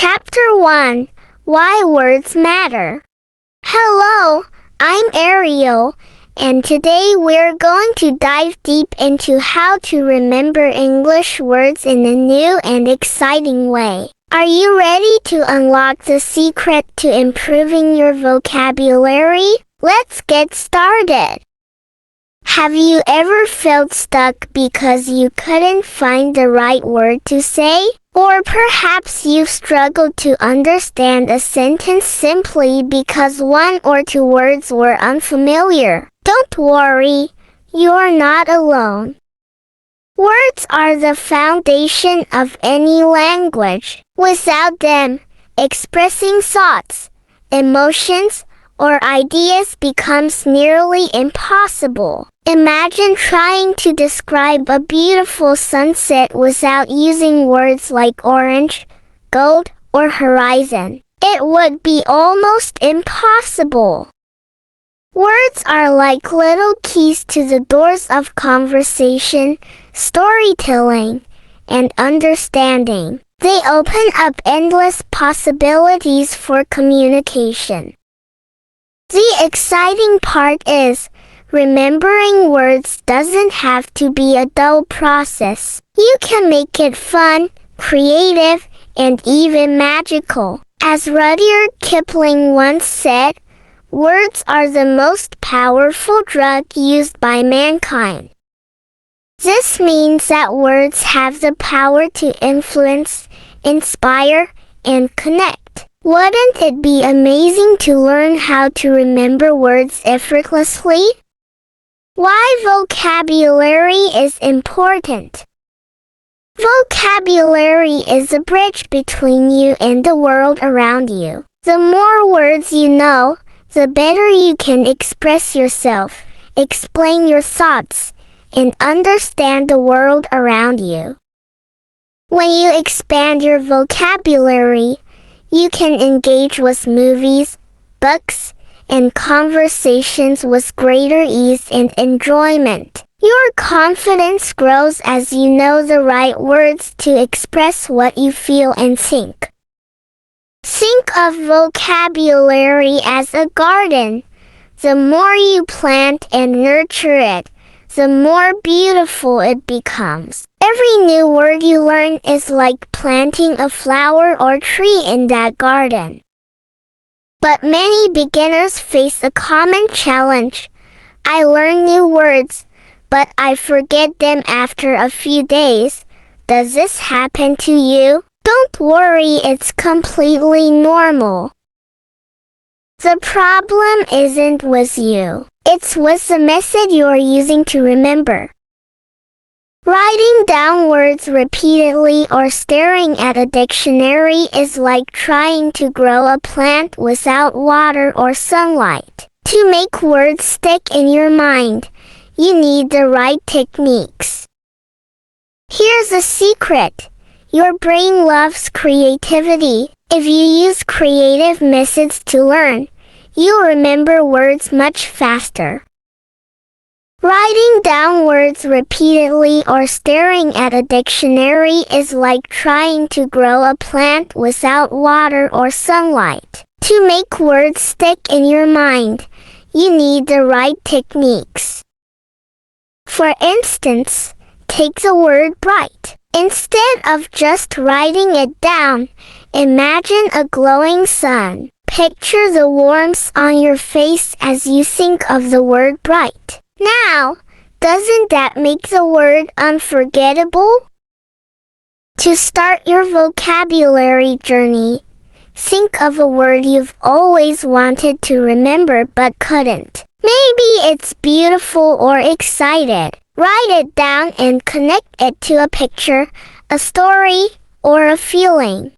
Chapter 1. Why Words Matter. Hello, I'm Ariel, and today we're going to dive deep into how to remember English words in a new and exciting way. Are you ready to unlock the secret to improving your vocabulary? Let's get started. Have you ever felt stuck because you couldn't find the right word to say? Or perhaps you've struggled to understand a sentence simply because one or two words were unfamiliar. Don't worry, you're not alone. Words are the foundation of any language. Without them, expressing thoughts, emotions, or ideas becomes nearly impossible. Imagine trying to describe a beautiful sunset without using words like orange, gold, or horizon. It would be almost impossible. Words are like little keys to the doors of conversation, storytelling, and understanding. They open up endless possibilities for communication. The exciting part is, remembering words doesn't have to be a dull process. You can make it fun, creative, and even magical. As Rudyard Kipling once said, words are the most powerful drug used by mankind. This means that words have the power to influence, inspire, and connect. Wouldn't it be amazing to learn how to remember words effortlessly? Why vocabulary is important. Vocabulary is a bridge between you and the world around you. The more words you know, the better you can express yourself, explain your thoughts, and understand the world around you. When you expand your vocabulary, you can engage with movies, books, and conversations with greater ease and enjoyment. Your confidence grows as you know the right words to express what you feel and think. Think of vocabulary as a garden. The more you plant and nurture it, the more beautiful it becomes. Every new word you learn is like planting a flower or tree in that garden. But many beginners face a common challenge. I learn new words, but I forget them after a few days. Does this happen to you? Don't worry, it's completely normal. The problem isn't with you. It's with the method you are using to remember. Writing down words repeatedly or staring at a dictionary is like trying to grow a plant without water or sunlight. To make words stick in your mind, you need the right techniques. Here's a secret. Your brain loves creativity. If you use creative methods to learn, you'll remember words much faster. Writing down words repeatedly or staring at a dictionary is like trying to grow a plant without water or sunlight. To make words stick in your mind, you need the right techniques. For instance, take the word bright. Instead of just writing it down, imagine a glowing sun. Picture the warmth on your face as you think of the word bright. Now, doesn't that make the word unforgettable? To start your vocabulary journey, think of a word you've always wanted to remember but couldn't. Maybe it's beautiful or excited. Write it down and connect it to a picture, a story, or a feeling.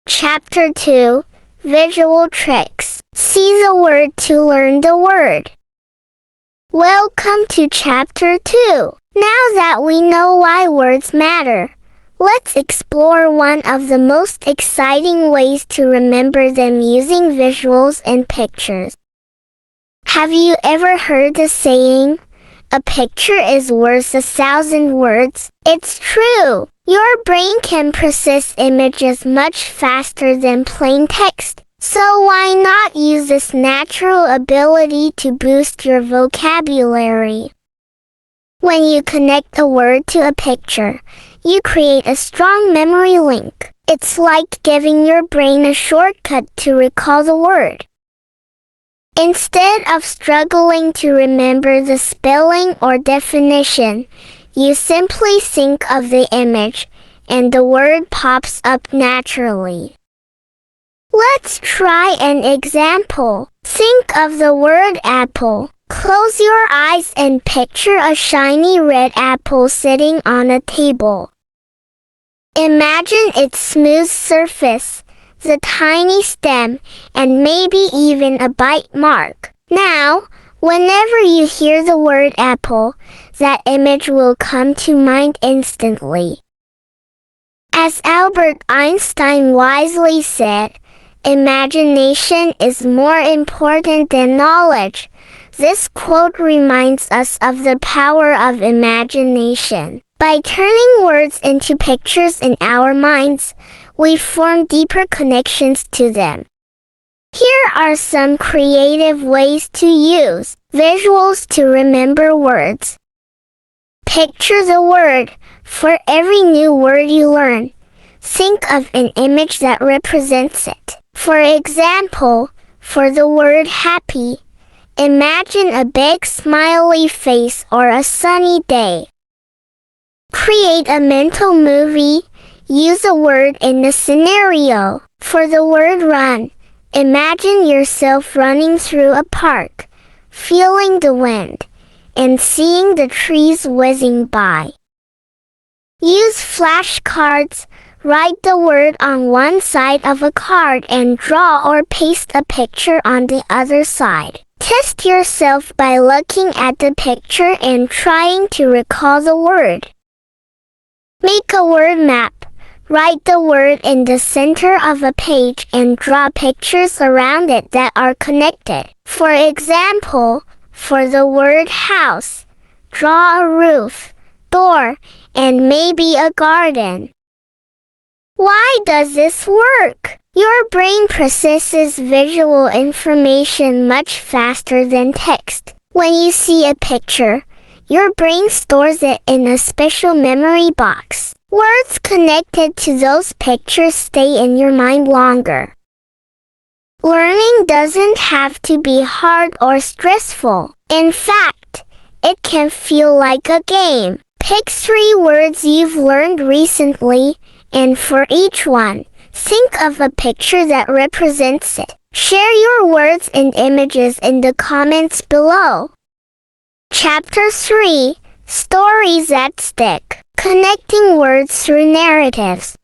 Chapter 2. Visual Tricks. See the word to learn the word. Welcome to Chapter 2. Now that we know why words matter, let's explore one of the most exciting ways to remember them using visuals and pictures. Have you ever heard the saying, "A picture is worth 1,000 words"? It's true. Your brain can process images much faster than plain text, so why not use this natural ability to boost your vocabulary? When you connect a word to a picture, you create a strong memory link. It's like giving your brain a shortcut to recall the word. Instead of struggling to remember the spelling or definition, you simply think of the image, and the word pops up naturally. Let's try an example. Think of the word apple. Close your eyes and picture a shiny red apple sitting on a table. Imagine its smooth surface, the tiny stem, and maybe even a bite mark. Now, whenever you hear the word apple, that image will come to mind instantly. As Albert Einstein wisely said, imagination is more important than knowledge. This quote reminds us of the power of imagination. By turning words into pictures in our minds, we form deeper connections to them. Here are some creative ways to use visuals to remember words. Picture the word. For every new word you learn, think of an image that represents it. For example, for the word happy, imagine a big smiley face or a sunny day. Create a mental movie. Use a word in the scenario. For the word run, imagine yourself running through a park, feeling the wind, and seeing the trees whizzing by. Use flashcards. Write the word on one side of a card and draw or paste a picture on the other side. Test yourself by looking at the picture and trying to recall the word. Make a word map. Write the word in the center of a page and draw pictures around it that are connected. For example, for the word house, draw a roof, door, and maybe a garden. Why does this work? Your brain processes visual information much faster than text. When you see a picture, your brain stores it in a special memory box. Words connected to those pictures stay in your mind longer. Learning doesn't have to be hard or stressful. In fact, it can feel like a game. Pick 3 words you've learned recently, and for each one, think of a picture that represents it. Share your words and images in the comments below. Chapter 3, Stories That Stick. Connecting words through narratives.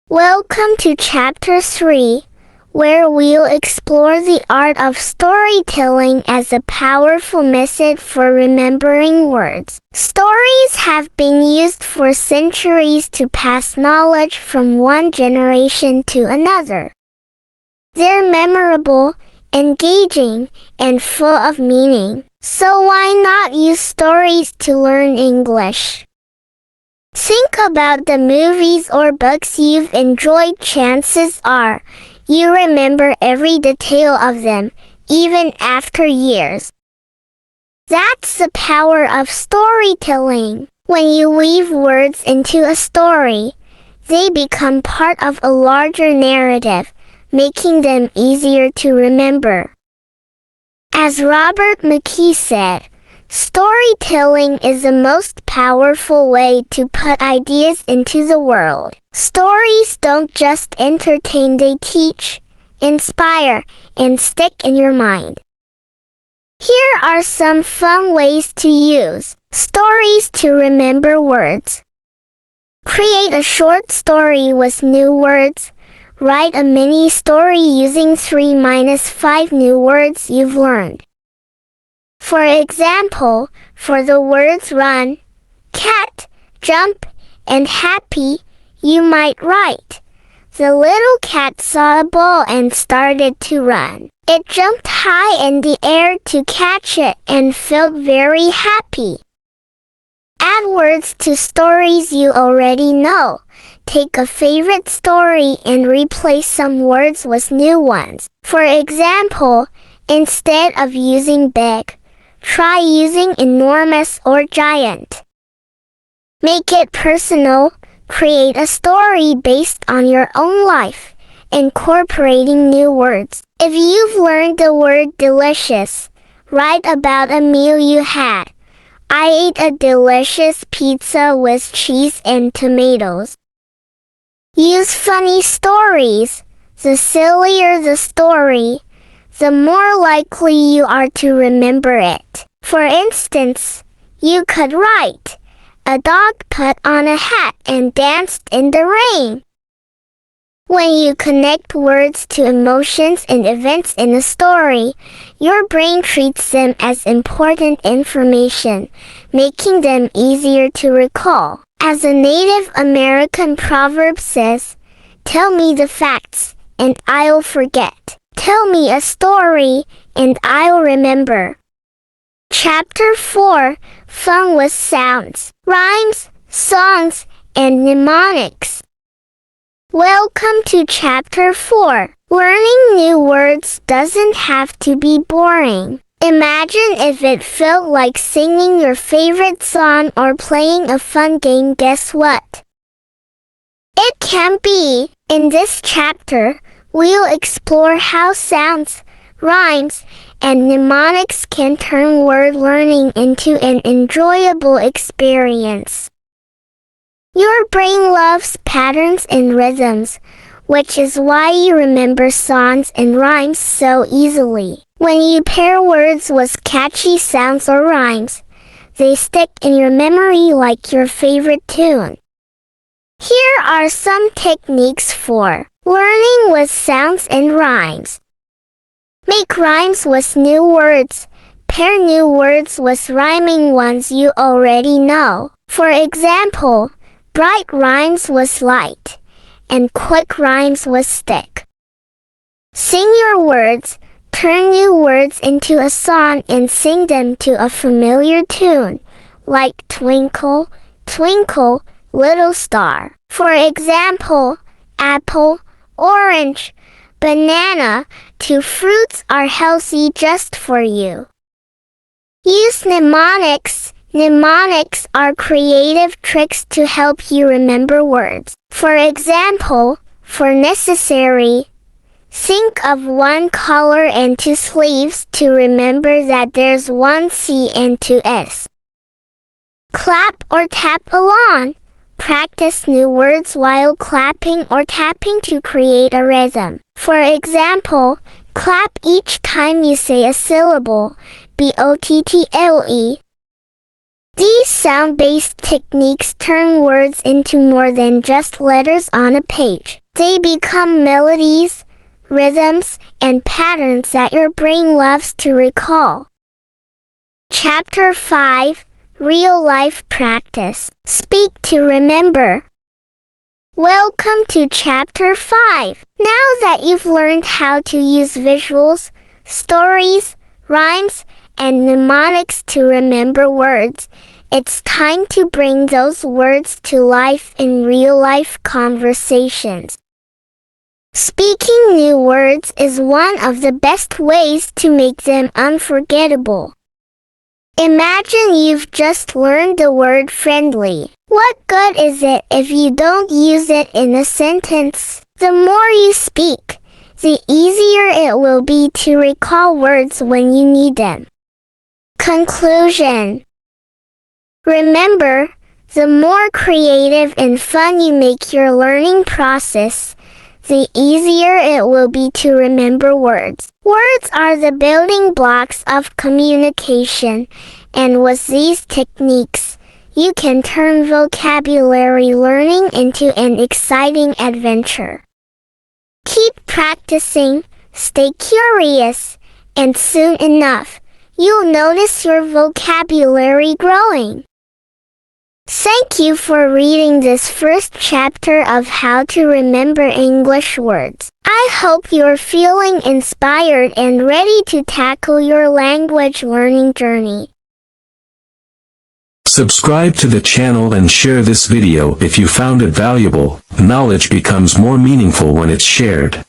Welcome to Chapter 3, where we'll explore the art of storytelling as a powerful method for remembering words. Stories have been used for centuries to pass knowledge from one generation to another. They're memorable, engaging, and full of meaning. So why not use stories to learn English? Think about the movies or books you've enjoyed. Chances are you remember every detail of them, even after years. That's the power of storytelling. When you weave words into a story, they become part of a larger narrative, making them easier to remember. As Robert McKee said, storytelling is the most powerful way to put ideas into the world. Stories don't just entertain, they teach, inspire, and stick in your mind. Here are some fun ways to use stories to remember words. Create a short story with new words. Write a mini story using 3-5 new words you've learned. For example, for the words run, cat, jump, and happy, you might write, the little cat saw a ball and started to run. It jumped high in the air to catch it and felt very happy. Add words to stories you already know. Take a favorite story and replace some words with new ones. For example, instead of using big, try using enormous or giant. Make it personal. Create a story based on your own life, incorporating new words. If you've learned the word delicious, write about a meal you had. I ate a delicious pizza with cheese and tomatoes. Use funny stories. The sillier the story, the more likely you are to remember it. For instance, you could write, "A dog put on a hat and danced in the rain." When you connect words to emotions and events in a story, your brain treats them as important information, making them easier to recall. As a Native American proverb says, "Tell me the facts, and I'll forget. Tell me a story, and I'll remember." Chapter 4, Fun with Sounds, Rhymes, Songs, and Mnemonics. Welcome to Chapter 4. Learning new words doesn't have to be boring. Imagine if it felt like singing your favorite song or playing a fun game. Guess what? It can be. In this chapter, we'll explore how sounds, rhymes, and mnemonics can turn word learning into an enjoyable experience. Your brain loves patterns and rhythms, which is why you remember songs and rhymes so easily. When you pair words with catchy sounds or rhymes, they stick in your memory like your favorite tune. Here are some techniques for learning with sounds and rhymes. Make rhymes with new words. Pair new words with rhyming ones you already know. For example, bright rhymes with light, and quick rhymes with stick. Sing your words. Turn new words into a song and sing them to a familiar tune, like Twinkle, Twinkle, Little Star. For example, apple, orange, banana. 2 fruits are healthy just for you. Use mnemonics. Mnemonics are creative tricks to help you remember words. For example, for necessary, think of 1 color and 2 sleeves to remember that there's 1 C and 2 S. Clap or tap along. Practice new words while clapping or tapping to create a rhythm. For example, clap each time you say a syllable. BOTTLE. These sound-based techniques turn words into more than just letters on a page. They become melodies, rhythms, and patterns that your brain loves to recall. Chapter 5, Real-Life Practice. Speak to remember. Welcome to Chapter 5. Now that you've learned how to use visuals, stories, rhymes, and mnemonics to remember words, it's time to bring those words to life in real-life conversations. Speaking new words is one of the best ways to make them unforgettable. Imagine you've just learned the word friendly. What good is it if you don't use it in a sentence? The more you speak, the easier it will be to recall words when you need them. Conclusion. Remember, the more creative and fun you make your learning process, the easier it will be to remember words. Words are the building blocks of communication, and with these techniques, you can turn vocabulary learning into an exciting adventure. Keep practicing, stay curious, and soon enough, you'll notice your vocabulary growing. Thank you for reading this first chapter of How to Remember English Words. I hope you're feeling inspired and ready to tackle your language learning journey. Subscribe to the channel and share this video if you found it valuable. Knowledge becomes more meaningful when it's shared.